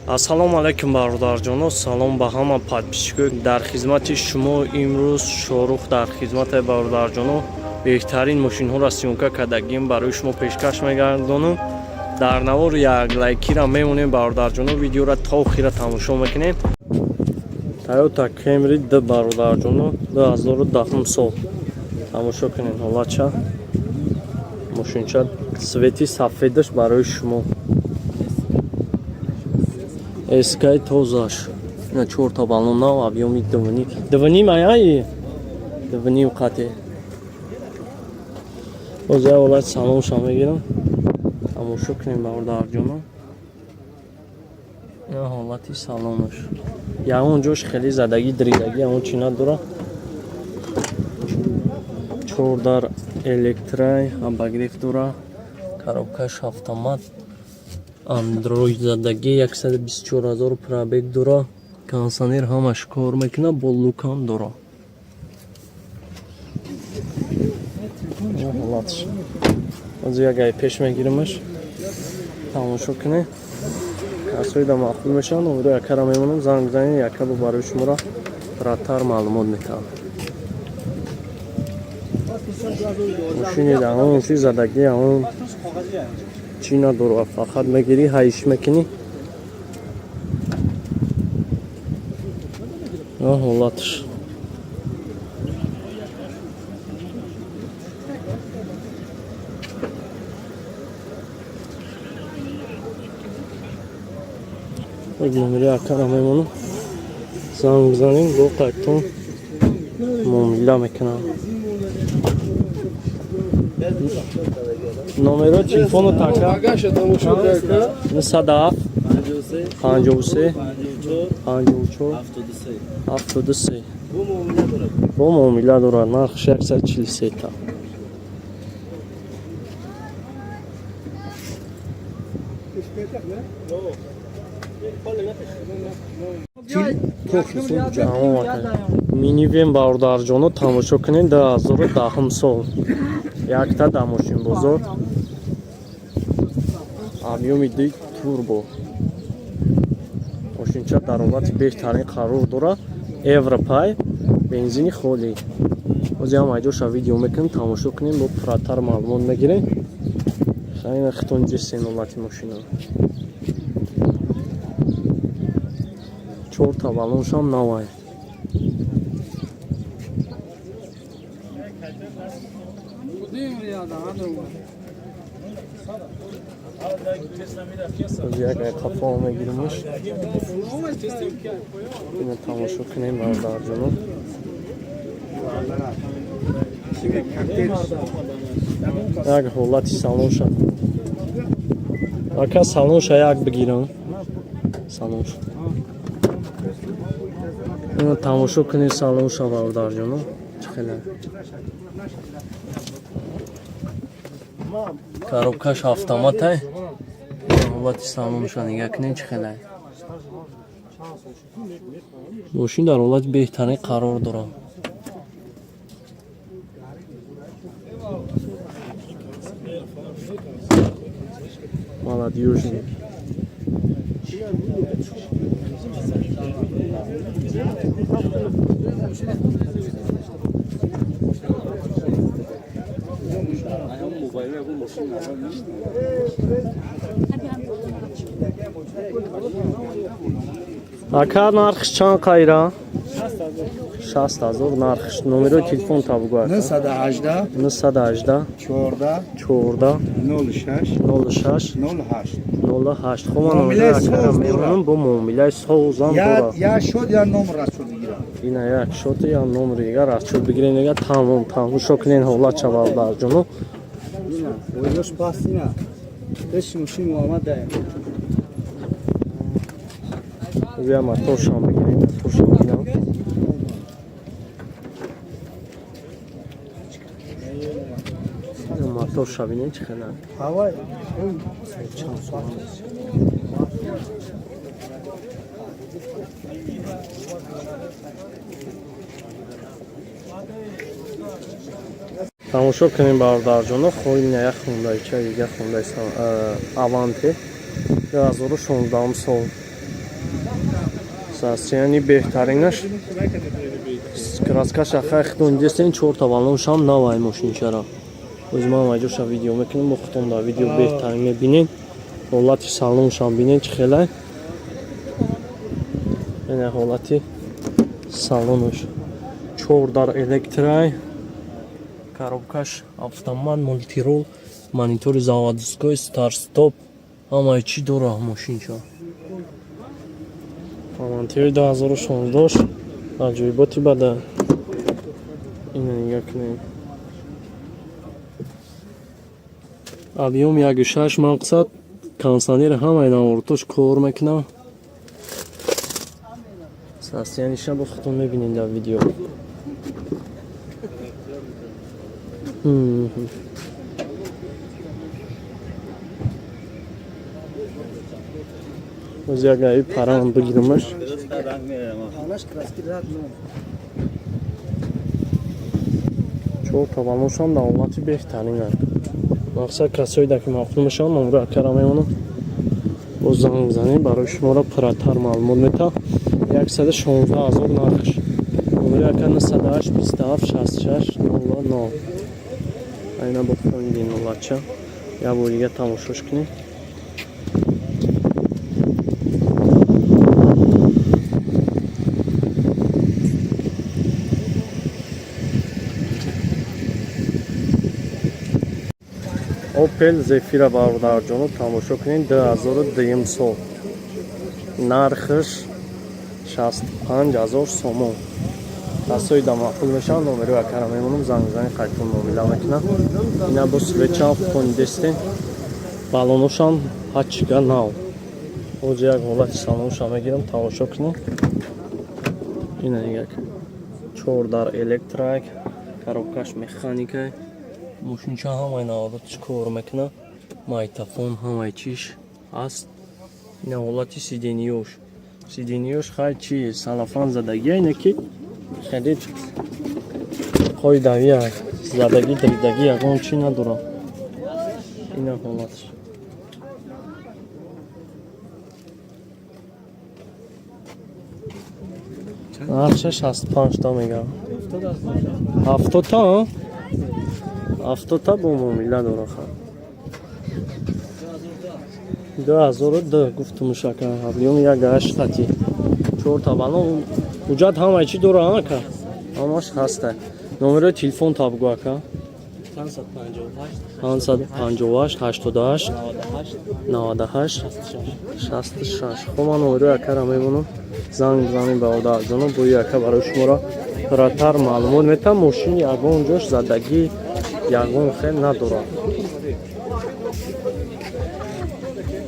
Ассалому алайкум бародарҷоно, салом ба ҳама подписчикои. Дар хизмати шумо имрӯз Шорух дар хизмати бародарҷоно беҳтарин мошинҳоро сёмка кардагим барои шумо пешкаш мегардонам. Дар навори як лайкира мемонем бародарҷоно, видеоро то охира тамошо мекунем. Toyota Camry D бародарҷоно 2010 сол. Тамошо кунед ҳолатша. Мошинча цвети сафедаш барои шумо. Эскай тозаш. На 4 та балон нав объёми 2,5. 2,5 аяи? 2,5 қате. Оз я ҳолат салонша мегирам. Тамошо кунем бародарҷоно. Я ҳолати салонаш. Ягон ҷош хеле задагӣ дридагӣ ягон чи надора. 4 дар электрай, обогрев дора. Коробкаш автомат. Android задагӣ 124000 пробег дора. Кондиционер ҳамаш кор мекуна, бо лукам дора. Ҳолатш. Оз ягай пеш мегиримаш. Тамошо кунед. Касои да маъқул мешаванд, номеро якара мемонам, занг бизанед, яка бо барои шуморо раттар маълумот метавам. Мошини ягон чи задагӣ ягон чи надора, фақат мегирӣ ҳаиш мекунӣ. Ҳолатш. Номеро якара мемонам, занг бизанем, бо қайтон муомила мекунам. Номеро телефону така 97 53 54 73. Бо муомила дорад. Нархш 143 та. Минивен бародарҷоно тамошо кунед 2010 сол. Якта да мошин бозор. Объёми D турбо. Мошинча дар ҳолати беҳтарин қарор дорад. Европай, бензини холӣ. Ози ҳам айҷоша видео мекунем, тамошо кунем, бо пурраттар маълумот мегирем. Хайна хитон ҷисен ҳолати мошина. 4 та балоншам навай. Ягай қафо мегиримаш. Ина тамошо кунем бародарҷоно. Як ҳолати салонша. Ака салонша як бигирам. Салонша. Ина тамошо кунем салонша бародарҷоно. Чхела. Коробкаш автоматай. ҳолати салонша нигаҳ кунед чӣ хела. Мошин дар ҳолати беҳтарин қарор дорад. Молодёжный. Ака нархш чанд қайра? 60000 нархш. Номеро телефон табугу ака. 918 918 14 06 06 08. 08. Хума номеро якара мемонам, бо муомилаи созам дора. Я шод я номер расчет бигирам. Ина як шот я номер дигар расчет бигирем, дига тамом тамошо кунед ҳолат шавад барҷоно. Ина ойдош пастина. Беш мошин муомад даем. Я моторшам бигирем, моторшам бигирам. Моторша бинем чӣ хела. Ҳавай. Чанд сом. Тамошо кунем бародарҷоно, хоҳем як хундаича, як хундаи Аванте 2016 сол. состоянии беҳтаринаш краскаш ахахтон дестен 4 тавалоншам навай мошинчара узмам аҷоша видео мекунем бо хутон да видео беҳтарин мебинен ҳолати салоншам бинен чӣ хелай ина ҳолати салонаш 4 дар электрай коробкаш автомат мультирол монитори заводской старт стоп ҳамаи чӣ дора мошинча амантири 2016 аҷоиботи бада ина нигаҳ кунем объем 1.6 мақсад кондиционери ҳамаи наворотош кор мекунад состояниеша бо худтон мебинем дар видео оз як гаи паран бигирамаш чор тавалоншам дар ҳолати беҳтарина мақсад касоида ки маъқул мешаванд номеро акара меонам бо занг занем барои шуморо пурратар маълумот метаҳам 116,000 нархш номери ака 98 27 66 00 айна бо фондин лача я бо дига тамошош кунем Opel Zafira бародарҷоно тамошо кунед 2002 сол нархш 65,000 сомон касоида маъқул мешаванд номеро акара мемонам занг зани қайтон муомила мекунам ина бо свечам фони дестен балоношам ҳачига нав оз як ҳолати салонша мегирам тамошо кунем ина як 4 дар электрак коробкаш механикай мошинча ҳамаи наворотиш кор мекунад майтафон ҳамаи чиш аст ина ҳолати сидениёш хай чи салафан задагия ина ки хеле қоидавия задаги дридаги ягон чи надорам ина ҳолатиш нарша 65 та мегам 70 та 70 та бо муомила дора ха 2002 гуфтумушака объем 1.8 хати 4 та балон ҳуҷҷат ҳамаи чӣ дора ака ҳамаш ҳаста номерои телефон табгӯ ака 558 88 98 66 хо ман номерои акара мемонам занг занем ба бародарҷоно бо ака барои шуморо пурратар маълумот метаҳам мошини ягон ҷош задагӣ ягон хел надорад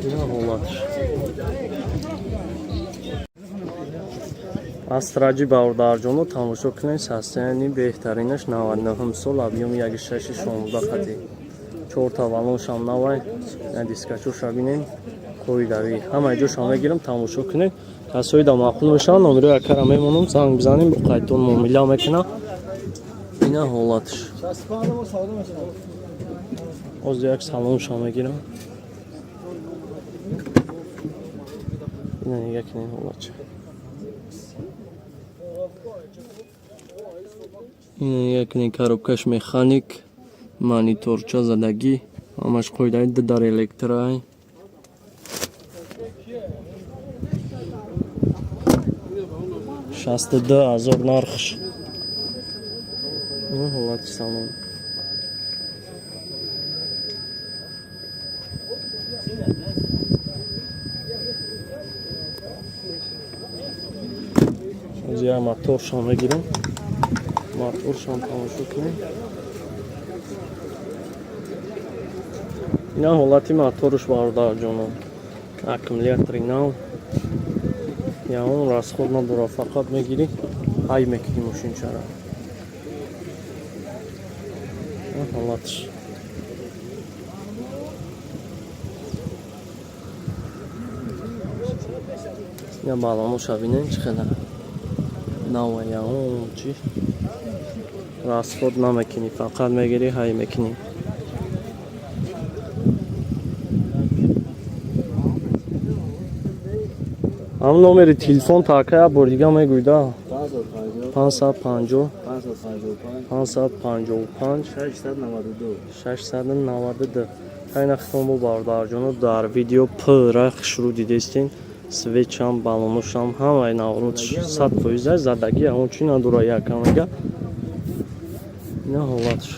ина ҳолатш астраҷи бародарҷоно тамошо кунед состоянии беҳтаринаш 99 сол объем 1.6 16 хати 4 тавалоншам навай дискачоша бинем қоидавӣ ҳамаи ҷоша мегирам тамошо кунед касоида маъқул мешаванд номерои акара мемонам занг бизанем бо қайтон муомила мекунам ина ҳолатш оз як салонша мегирам ина нигаҳ кунед ҳолатша ина нигаҳ кунед коробкаш механик мониторча задагӣ ҳамаш қоидаи дар электрай 62,000 нархш ин ҳолати салон я моторшам мегирам моторшам тамошо кунем ина ҳолати моторш бародарҷоно аккумулятори нав ягон расход надора фақат мегирӣ ҳай мекунӣ мошинчара ҳолатш ина балоноша бинем чӣ хела нава ягон чи расход намекунӣ фақат мегирӣ ҳай мекунӣ Ҳам номери телефон такая бор дига мегӯй да. 550 555 692. Кайна хитон бу бародарҷону дар видео пра хушрӯ дидестин. Свечам, балонушам ҳамаи наврутш 100% задагия он чи надура якамега. Ина ҳолатш.